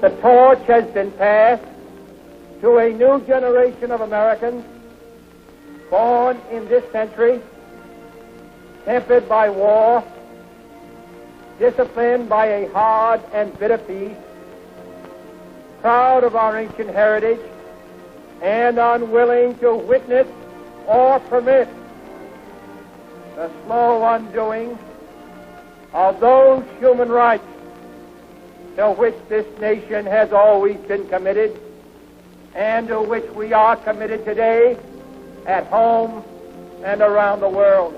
The torch has been passed to a new generation of Americans born in this century, tempered by war, disciplined by a hard and bitter peace, proud of our ancient heritage, and unwilling to witness or permit the slow undoing of those human rights to which this nation has always been committed and to which we are committed today at home and around the world.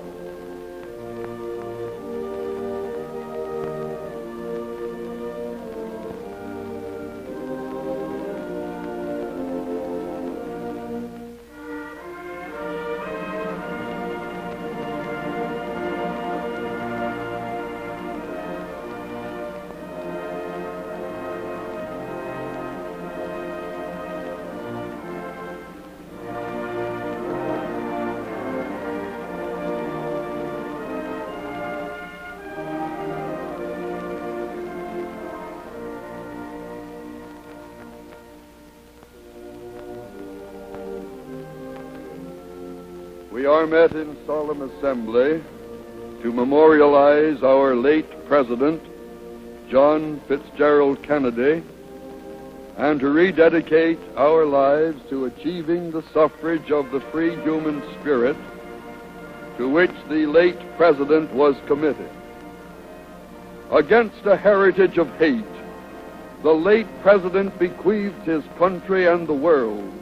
We are met in solemn assembly to memorialize our late President, John Fitzgerald Kennedy, and to rededicate our lives to achieving the suffrage of the free human spirit to which the late President was committed. Against a heritage of hate, the late President bequeathed his country and the world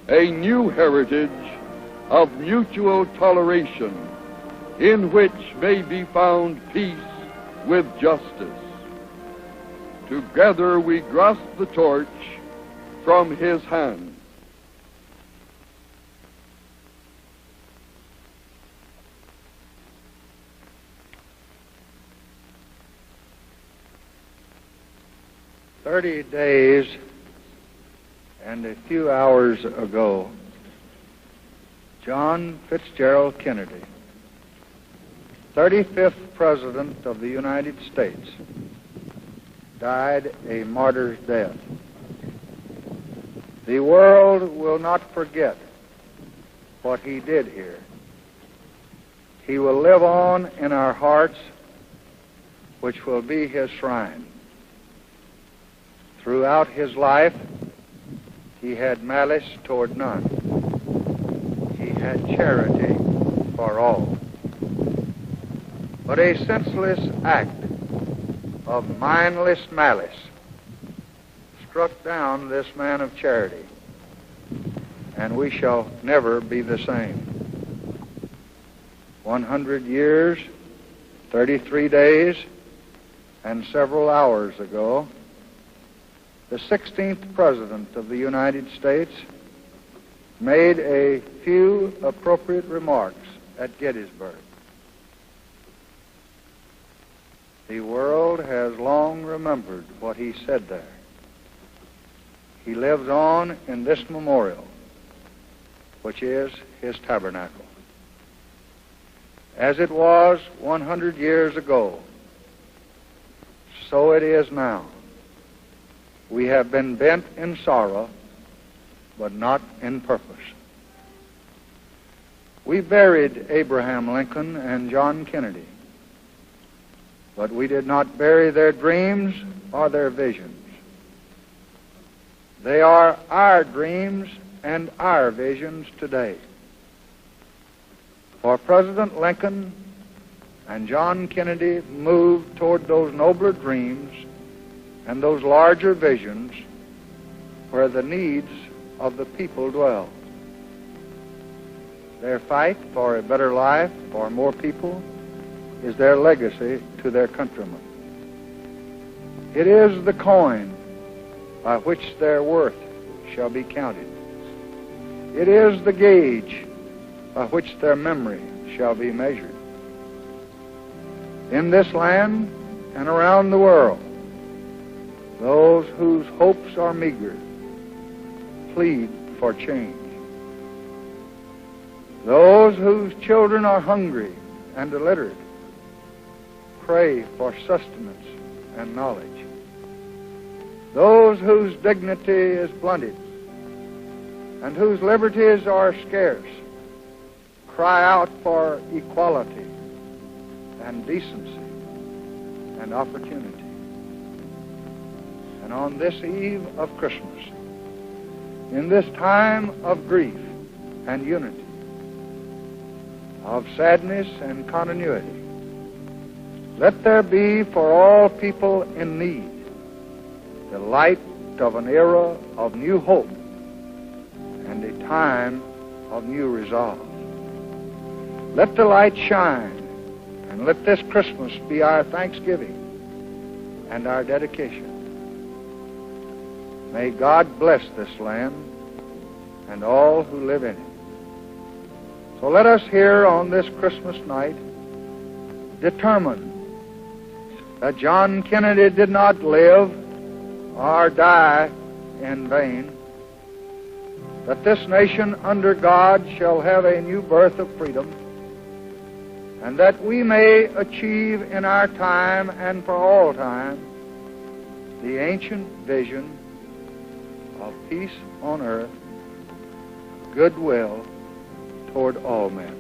a new heritage of mutual toleration, in which may be found peace with justice. Together we grasp the torch from his hand. "30 days and a few hours ago, John Fitzgerald Kennedy, 35th President of the United States, died a martyr's death. The world will not forget what he did here. He will live on in our hearts, which will be his shrine. Throughout his life, he had malice toward none. He had charity for all. But a senseless act of mindless malice struck down this man of charity, and we shall never be the same. 100 years, 33 days, and several hours ago, the 16th President of the United States made a few appropriate remarks at Gettysburg. The world has long remembered what he said there. He lives on in this memorial, which is his tabernacle. As it was 100 years ago, so it is now. We have been bent in sorrow, but not in purpose. We buried Abraham Lincoln and John Kennedy, but we did not bury their dreams or their visions. They are our dreams and our visions today. For President Lincoln and John Kennedy moved toward those nobler dreams and those larger visions where the needs of the people dwell. Their fight for a better life for more people is their legacy to their countrymen. It is the coin by which their worth shall be counted. It is the gauge by which their memory shall be measured. In this land and around the world, those whose hopes are meager plead for change. Those whose children are hungry and illiterate pray for sustenance and knowledge. those whose dignity is blunted and whose liberties are scarce, cry out for equality and decency and opportunity. And on this eve of Christmas, in this time of grief and unity, of sadness and continuity, let there be for all people in need the light of an era of new hope and a time of new resolve. Let the light shine, and let this Christmas be our thanksgiving and our dedication. May God bless this land and all who live in it. So let us here on this Christmas night determine that John Kennedy did not live or die in vain, that this nation under God shall have a new birth of freedom, and that we may achieve in our time and for all time the ancient vision of peace on earth, goodwill toward all men.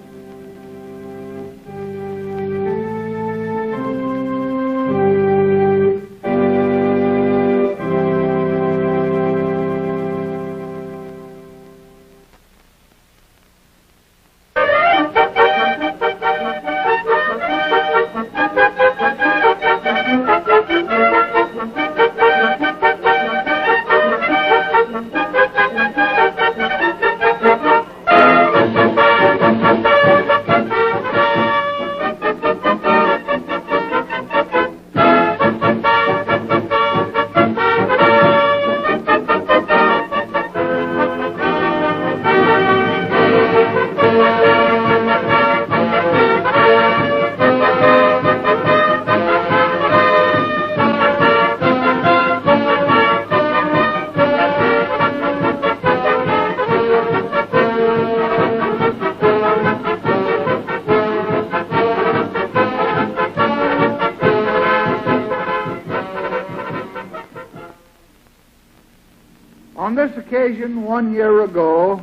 On this occasion, 1 year ago,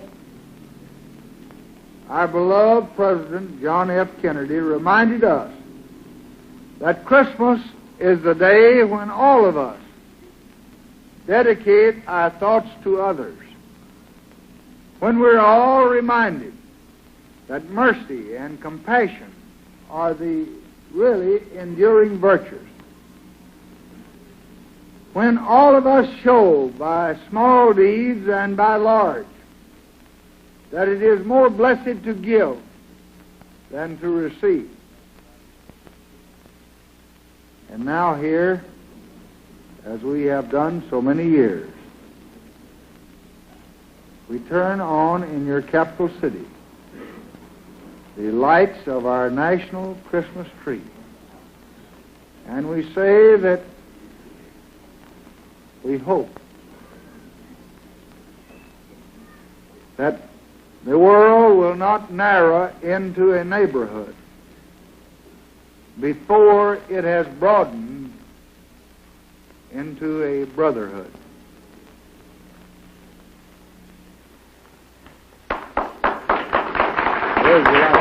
our beloved President John F. Kennedy reminded us that Christmas is the day when all of us dedicate our thoughts to others, when we're all reminded that mercy and compassion are the really enduring virtues, when all of us show by small deeds and by large that it is more blessed to give than to receive. And now here, as we have done so many years, we turn on in your capital city the lights of our national Christmas tree, and we say that we hope that the world will not narrow into a neighborhood before it has broadened into a brotherhood. There's the light.